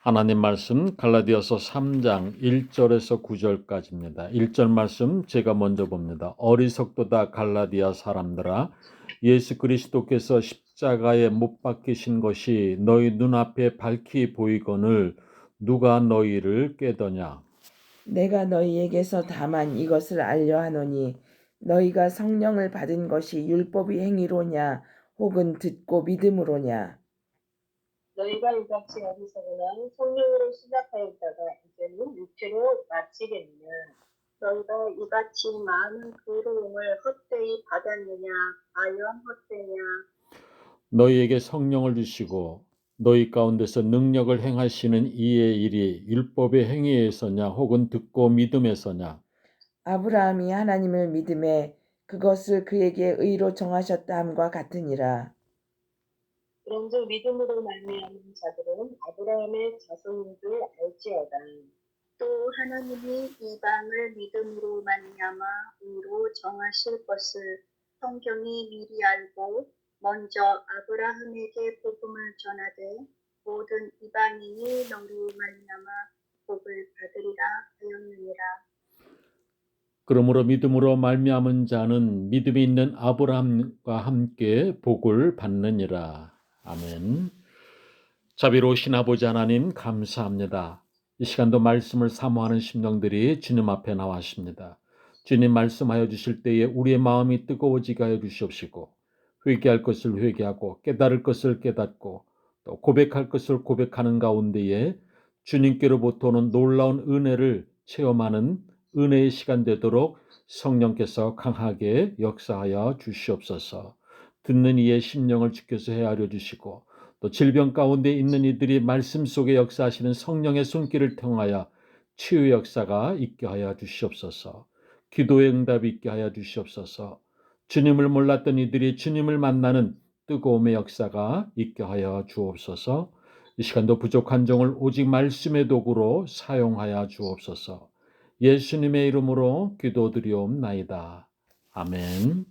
하나님 말씀 갈라디아서 3장 1절에서 9절까지입니다. 1절 말씀 제가 먼저 봅니다. 어리석도다 갈라디아 사람들아, 예수 그리스도께서 십자가에 못 박히신 것이 너희 눈앞에 밝히 보이거늘 누가 너희를 깨더냐. 내가 너희에게서 다만 이것을 알려 하노니 너희가 성령을 받은 것이 율법의 행위로냐 혹은 듣고 믿음으로냐. 너희가 이같이 어리석으나 성령으로 시작하였다가 이제는 육체로 마치겠느냐. 너희가 이같이 많은 부러움을 헛되이 받았느냐. 과연 헛되냐. 너희에게 성령을 주시고 너희 가운데서 능력을 행하시는 이의 일이 율법의 행위에서냐 혹은 듣고 믿음에서냐. 아브라함이 하나님을 믿음에 그것을 그에게 의로 정하셨다 함과 같으니라. 그런즉 믿음으로 말미암은 자들은 아브라함의 자손인 줄 알지어다. 또 하나님이 이방을 믿음으로 말미암아 의로 정하실 것을 성경이 미리 알고 먼저 아브라함에게 복음을 전하되 모든 이방인이 너로 말미암아 복을 받으리라 하였느니라. 그러므로 믿음으로 말미암은 자는 믿음이 있는 아브라함과 함께 복을 받느니라. 아멘. 자비로우신 아버지 하나님 감사합니다. 이 시간도 말씀을 사모하는 심령들이 주님 앞에 나왔습니다. 주님 말씀하여 주실 때에 우리의 마음이 뜨거워지게 하여 주시옵시고, 회개할 것을 회개하고 깨달을 것을 깨닫고 또 고백할 것을 고백하는 가운데에 주님께로부터 오는 놀라운 은혜를 체험하는 은혜의 시간 되도록 성령께서 강하게 역사하여 주시옵소서. 듣는 이의 심령을 주께서 헤아려 주시고 또 질병 가운데 있는 이들이 말씀 속에 역사하시는 성령의 손길을 통하여 치유 역사가 있게 하여 주시옵소서. 기도의 응답이 있게 하여 주시옵소서. 주님을 몰랐던 이들이 주님을 만나는 뜨거움의 역사가 있게 하여 주옵소서. 이 시간도 부족한 종을 오직 말씀의 도구로 사용하여 주옵소서. 예수님의 이름으로 기도드리옵나이다. 아멘.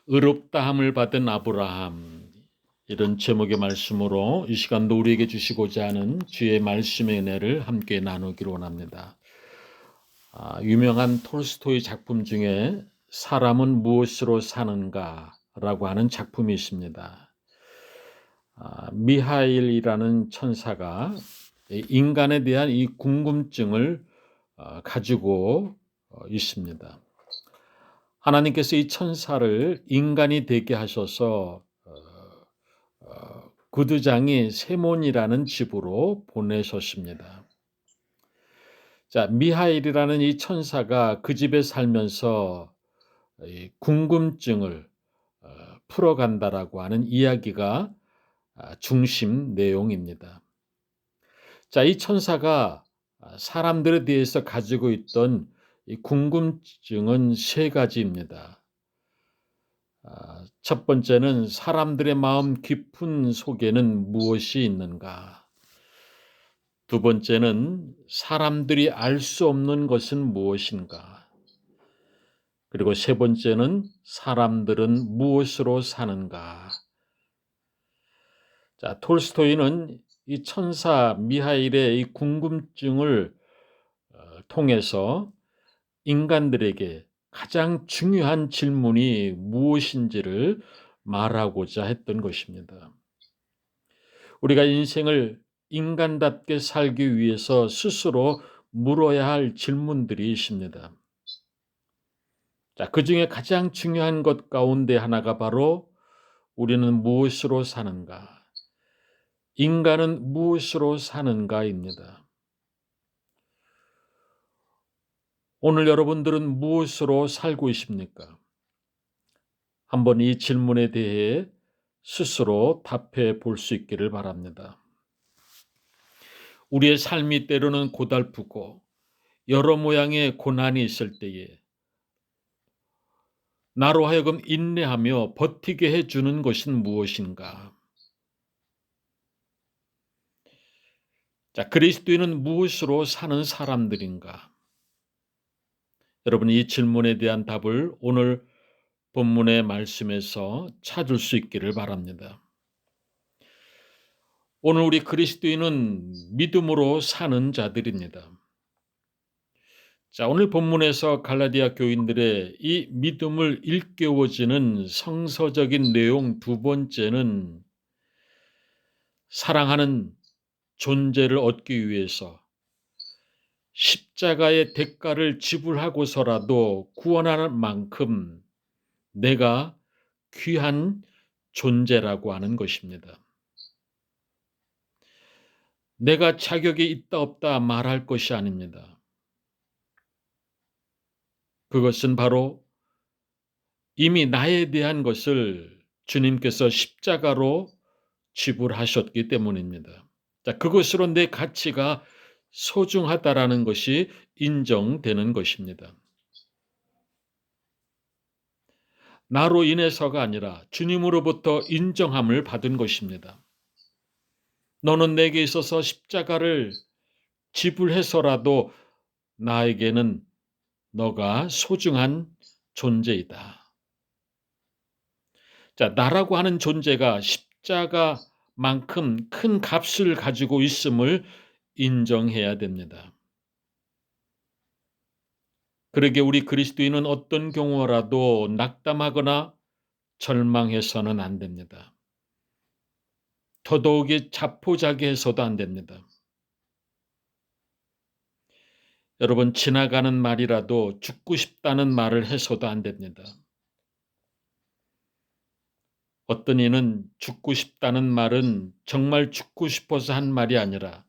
의롭다함을 받은 아브라함, 이런 제목의 말씀으로 이 시간도 우리에게 주시고자 하는 주의 말씀의 은혜를 함께 나누기로 원합니다. 유명한 톨스토이 작품 중에 사람은 무엇으로 사는가라고 하는 작품이 있습니다. 미하일이라는 천사가 인간에 대한 이 궁금증을 가지고 있습니다. 하나님께서 이 천사를 인간이 되게 하셔서 구두장이 세몬이라는 집으로 보내셨습니다. 자, 미하일이라는 이 천사가 그 집에 살면서 이 궁금증을 풀어간다라고 하는 이야기가 중심 내용입니다. 자, 이 천사가 사람들에 대해서 가지고 있던 이 궁금증은 세 가지입니다. 첫 번째는 사람들의 마음 깊은 속에는 무엇이 있는가? 두 번째는 사람들이 알 수 없는 것은 무엇인가? 그리고 세 번째는 사람들은 무엇으로 사는가? 자, 톨스토이는 이 천사 미하일의 이 궁금증을 통해서 인간들에게 가장 중요한 질문이 무엇인지를 말하고자 했던 것입니다. 우리가 인생을 인간답게 살기 위해서 스스로 물어야 할 질문들이 있습니다. 자, 그 중에 가장 중요한 것 가운데 하나가 바로 우리는 무엇으로 사는가? 인간은 무엇으로 사는가입니다. 오늘 여러분들은 무엇으로 살고 있습니까? 한번 이 질문에 대해 스스로 답해 볼 수 있기를 바랍니다. 우리의 삶이 때로는 고달프고 여러 모양의 고난이 있을 때에 나로 하여금 인내하며 버티게 해주는 것은 무엇인가? 자, 그리스도인은 무엇으로 사는 사람들인가? 여러분, 이 질문에 대한 답을 오늘 본문의 말씀에서 찾을 수 있기를 바랍니다. 오늘 우리 그리스도인은 믿음으로 사는 자들입니다. 자, 오늘 본문에서 갈라디아 교인들의 이 믿음을 일깨워주는 성서적인 내용 두 번째는 사랑하는 존재를 얻기 위해서 십자가의 대가를 지불하고서라도 구원하는 만큼 내가 귀한 존재라고 하는 것입니다. 내가 자격이 있다 없다 말할 것이 아닙니다. 그것은 바로 이미 나에 대한 것을 주님께서 십자가로 지불하셨기 때문입니다. 자, 그것으로 내 가치가 소중하다라는 것이 인정되는 것입니다. 나로 인해서가 아니라 주님으로부터 인정함을 받은 것입니다. 너는 내게 있어서 십자가를 지불해서라도 나에게는 너가 소중한 존재이다. 자, 나라고 하는 존재가 십자가만큼 큰 값을 가지고 있음을 인정해야 됩니다. 그러게 우리 그리스도인은 어떤 경우라도 낙담하거나 절망해서는 안 됩니다. 더더욱이 자포자기해서도 안 됩니다. 여러분, 지나가는 말이라도 죽고 싶다는 말을 해서도 안 됩니다. 어떤 이는 죽고 싶다는 말은 정말 죽고 싶어서 한 말이 아니라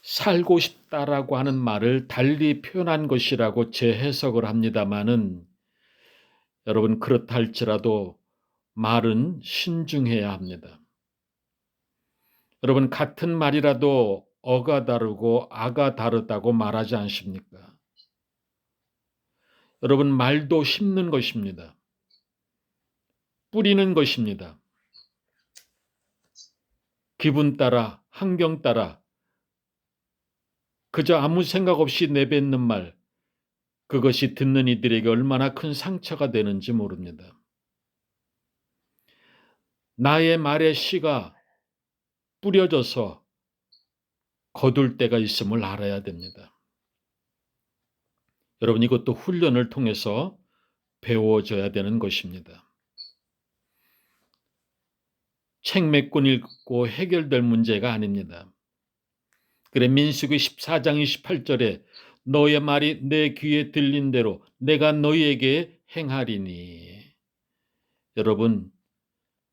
살고 싶다라고 하는 말을 달리 표현한 것이라고 재해석을 합니다마는 여러분, 그렇다 할지라도 말은 신중해야 합니다. 여러분, 같은 말이라도 어가 다르고 아가 다르다고 말하지 않습니까? 여러분, 말도 심는 것입니다. 뿌리는 것입니다. 기분 따라, 환경 따라 그저 아무 생각 없이 내뱉는 말, 그것이 듣는 이들에게 얼마나 큰 상처가 되는지 모릅니다. 나의 말의 씨가 뿌려져서 거둘 때가 있음을 알아야 됩니다. 여러분, 이것도 훈련을 통해서 배워져야 되는 것입니다. 책 몇 권 읽고 해결될 문제가 아닙니다. 그래, 민수기 14장 28절에 너의 말이 내 귀에 들린 대로 내가 너희에게 행하리니. 여러분,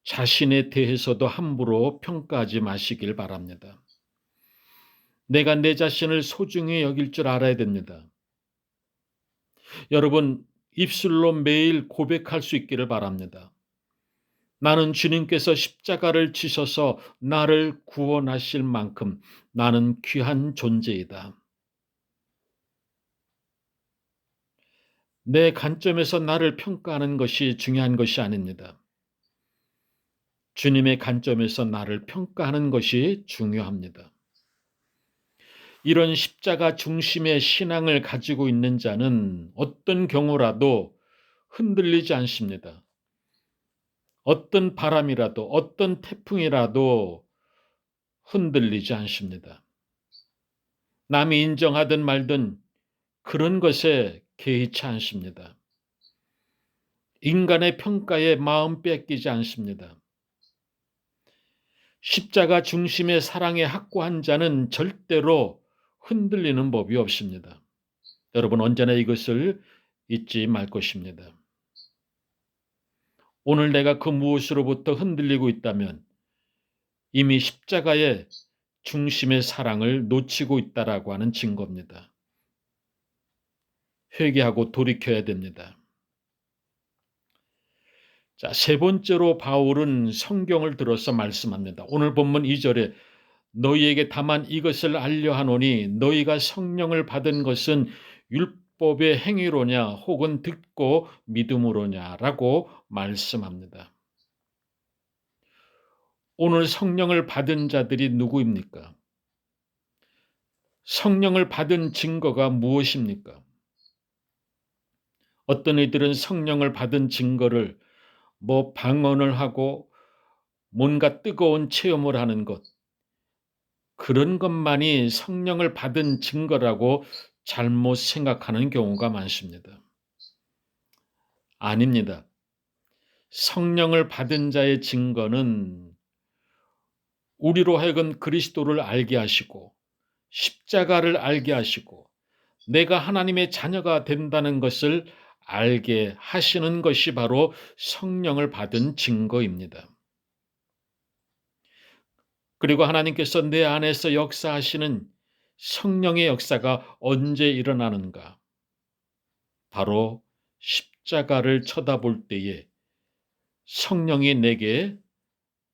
자신에 대해서도 함부로 평가하지 마시길 바랍니다. 내가 내 자신을 소중히 여길 줄 알아야 됩니다. 여러분, 입술로 매일 고백할 수 있기를 바랍니다. 나는 주님께서 십자가를 지셔서 나를 구원하실 만큼 나는 귀한 존재이다. 내 관점에서 나를 평가하는 것이 중요한 것이 아닙니다. 주님의 관점에서 나를 평가하는 것이 중요합니다. 이런 십자가 중심의 신앙을 가지고 있는 자는 어떤 경우라도 흔들리지 않습니다. 어떤 바람이라도, 어떤 태풍이라도 흔들리지 않습니다. 남이 인정하든 말든 그런 것에 개의치 않습니다. 인간의 평가에 마음 뺏기지 않습니다. 십자가 중심의 사랑에 확고한 자는 절대로 흔들리는 법이 없습니다. 여러분, 언제나 이것을 잊지 말 것입니다. 오늘 내가 그 무엇으로부터 흔들리고 있다면 이미 십자가의 중심의 사랑을 놓치고 있다라고 하는 증거입니다. 회개하고 돌이켜야 됩니다. 자, 세 번째로 바울은 성경을 들어서 말씀합니다. 오늘 본문 2절에 너희에게 다만 이것을 알려 하노니 너희가 성령을 받은 것은 율법의 행위로냐 혹은 듣고 믿음으로냐라고 말씀합니다. 오늘 성령을 받은 자들이 누구입니까? 성령을 받은 증거가 무엇입니까? 어떤 이들은 성령을 받은 증거를 방언을 하고 뭔가 뜨거운 체험을 하는 것, 그런 것만이 성령을 받은 증거라고 잘못 생각하는 경우가 많습니다. 아닙니다. 성령을 받은 자의 증거는 우리로 하여금 그리스도를 알게 하시고 십자가를 알게 하시고 내가 하나님의 자녀가 된다는 것을 알게 하시는 것이 바로 성령을 받은 증거입니다. 그리고 하나님께서 내 안에서 역사하시는 성령의 역사가 언제 일어나는가? 바로 십자가를 쳐다볼 때에 성령이 내게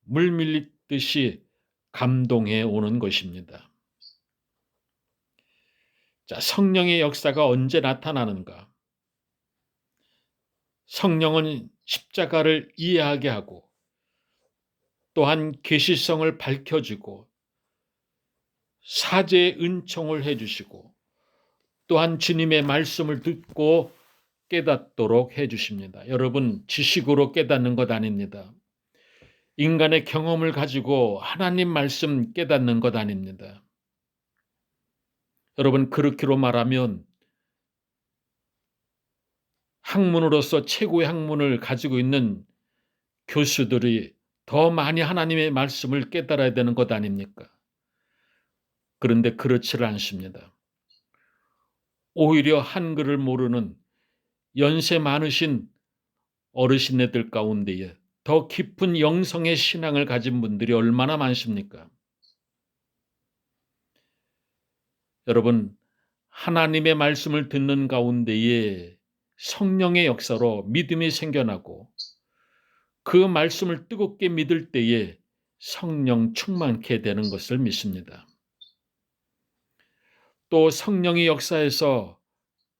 물 밀듯이 감동해 오는 것입니다. 자, 성령의 역사가 언제 나타나는가? 성령은 십자가를 이해하게 하고 또한 계시성을 밝혀주고 사제의 은총을 해주시고 또한 주님의 말씀을 듣고 깨닫도록 해주십니다. 여러분, 지식으로 깨닫는 것 아닙니다. 인간의 경험을 가지고 하나님 말씀 깨닫는 것 아닙니다. 여러분, 그렇게로 말하면 학문으로서 최고의 학문을 가지고 있는 교수들이 더 많이 하나님의 말씀을 깨달아야 되는 것 아닙니까? 그런데 그렇지를 않습니다. 오히려 한글을 모르는 연세 많으신 어르신네들 가운데에 더 깊은 영성의 신앙을 가진 분들이 얼마나 많습니까? 여러분, 하나님의 말씀을 듣는 가운데에 성령의 역사로 믿음이 생겨나고 그 말씀을 뜨겁게 믿을 때에 성령 충만케 되는 것을 믿습니다. 또 성령의 역사에서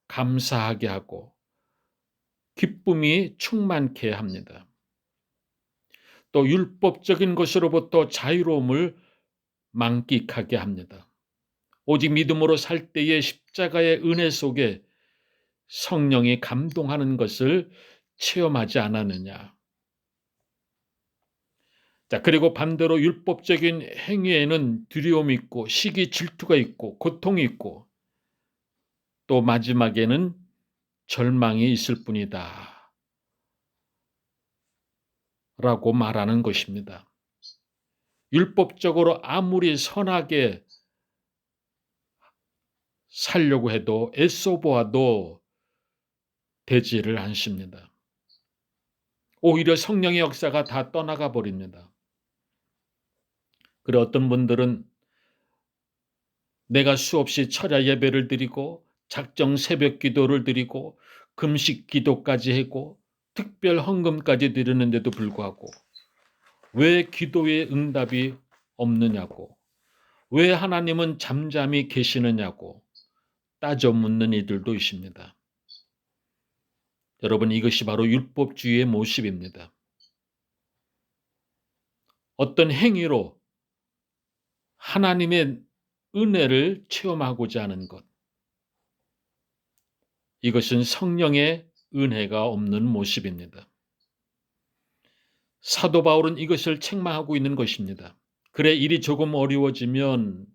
감사하게 하고 기쁨이 충만케 합니다. 또 율법적인 것으로부터 자유로움을 만끽하게 합니다. 오직 믿음으로 살 때의 십자가의 은혜 속에 성령이 감동하는 것을 체험하지 않았느냐. 자, 그리고 반대로 율법적인 행위에는 두려움이 있고 시기 질투가 있고 고통이 있고 또 마지막에는 절망이 있을 뿐이다 라고 말하는 것입니다. 율법적으로 아무리 선하게 살려고 해도 애써 보아도 되지를 않습니다. 오히려 성령의 역사가 다 떠나가 버립니다. 그래 어떤 분들은 내가 수없이 철야 예배를 드리고 작정 새벽 기도를 드리고 금식 기도까지 하고 특별 헌금까지 드리는데도 불구하고 왜 기도의 응답이 없느냐고, 왜 하나님은 잠잠히 계시느냐고 따져 묻는 이들도 있습니다. 여러분, 이것이 바로 율법주의의 모습입니다. 어떤 행위로 하나님의 은혜를 체험하고자 하는 것, 이것은 성령의 은혜가 없는 모습입니다. 사도 바울은 이것을 책망하고 있는 것입니다. 그래, 일이 조금 어려워지면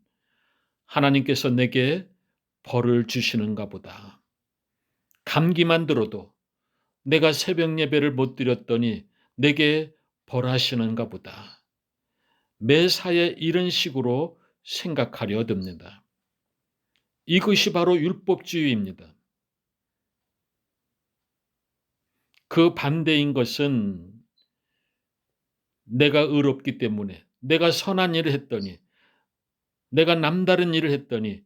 하나님께서 내게 벌을 주시는가 보다. 감기만 들어도 내가 새벽 예배를 못 드렸더니 내게 벌하시는가 보다. 매사에 이런 식으로 생각하려 듭니다. 이것이 바로 율법주의입니다. 그 반대인 것은 내가 의롭기 때문에, 내가 선한 일을 했더니, 내가 남다른 일을 했더니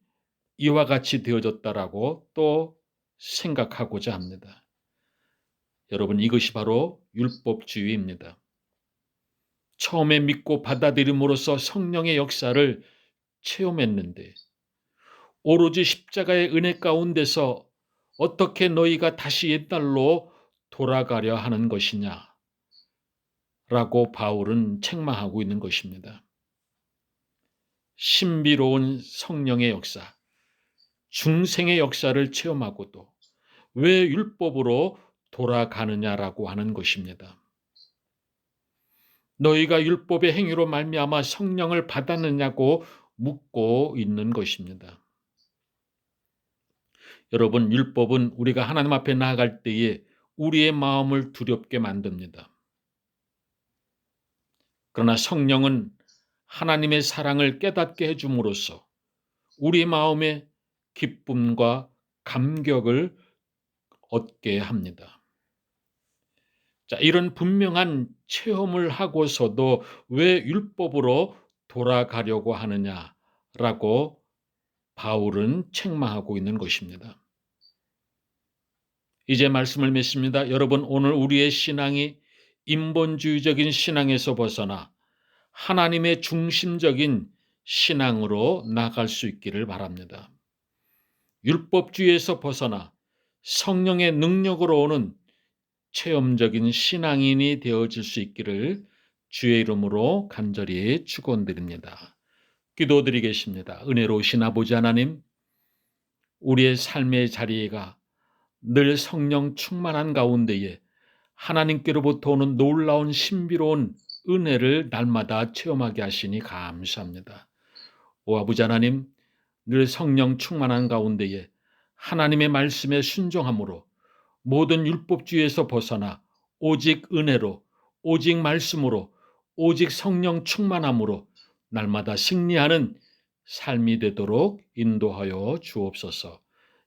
이와 같이 되어졌다라고 또 생각하고자 합니다. 여러분, 이것이 바로 율법주의입니다. 처음에 믿고 받아들임으로써 성령의 역사를 체험했는데 오로지 십자가의 은혜 가운데서 어떻게 너희가 다시 옛날로 돌아가려 하는 것이냐 라고 바울은 책망하고 있는 것입니다. 신비로운 성령의 역사, 중생의 역사를 체험하고도 왜 율법으로 돌아가느냐라고 하는 것입니다. 너희가 율법의 행위로 말미암아 성령을 받았느냐고 묻고 있는 것입니다. 여러분, 율법은 우리가 하나님 앞에 나아갈 때에 우리의 마음을 두렵게 만듭니다. 그러나 성령은 하나님의 사랑을 깨닫게 해줌으로써 우리 마음에 기쁨과 감격을 얻게 합니다. 자, 이런 분명한 체험을 하고서도 왜 율법으로 돌아가려고 하느냐라고 바울은 책망하고 있는 것입니다. 이제 말씀을 맺습니다. 여러분, 오늘 우리의 신앙이 인본주의적인 신앙에서 벗어나 하나님의 중심적인 신앙으로 나갈 수 있기를 바랍니다. 율법주의에서 벗어나 성령의 능력으로 오는 체험적인 신앙인이 되어질 수 있기를 주의 이름으로 간절히 축원드립니다. 기도드리겠습니다. 은혜로우신 아버지 하나님, 우리의 삶의 자리가 늘 성령 충만한 가운데에 하나님께로부터 오는 놀라운 신비로운 은혜를 날마다 체험하게 하시니 감사합니다. 오 아버지 하나님, 늘 성령 충만한 가운데에 하나님의 말씀에 순종함으로 모든 율법주의에서 벗어나 오직 은혜로, 오직 말씀으로, 오직 성령 충만함으로 날마다 승리하는 삶이 되도록 인도하여 주옵소서.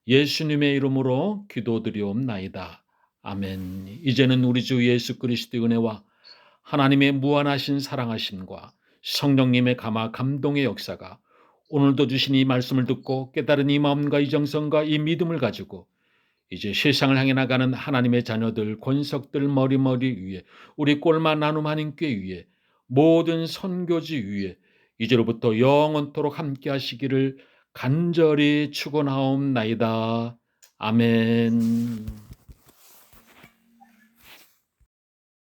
예수님의 이름으로 기도드리옵나이다. 아멘. 이제는 우리 주 예수 그리스도의 은혜와 하나님의 무한하신 사랑하심과 성령님의 감화 감동의 역사가 오늘도 주신 이 말씀을 듣고 깨달은 이 마음과 이 정성과 이 믿음을 가지고 이제 세상을 향해 나가는 하나님의 자녀들, 권석들 머리머리 위에, 우리 꼴마 나눔 한인교회 위에, 모든 선교지 위에 이제로부터 영원토록 함께 하시기를 간절히 축원하옵나이다. 아멘.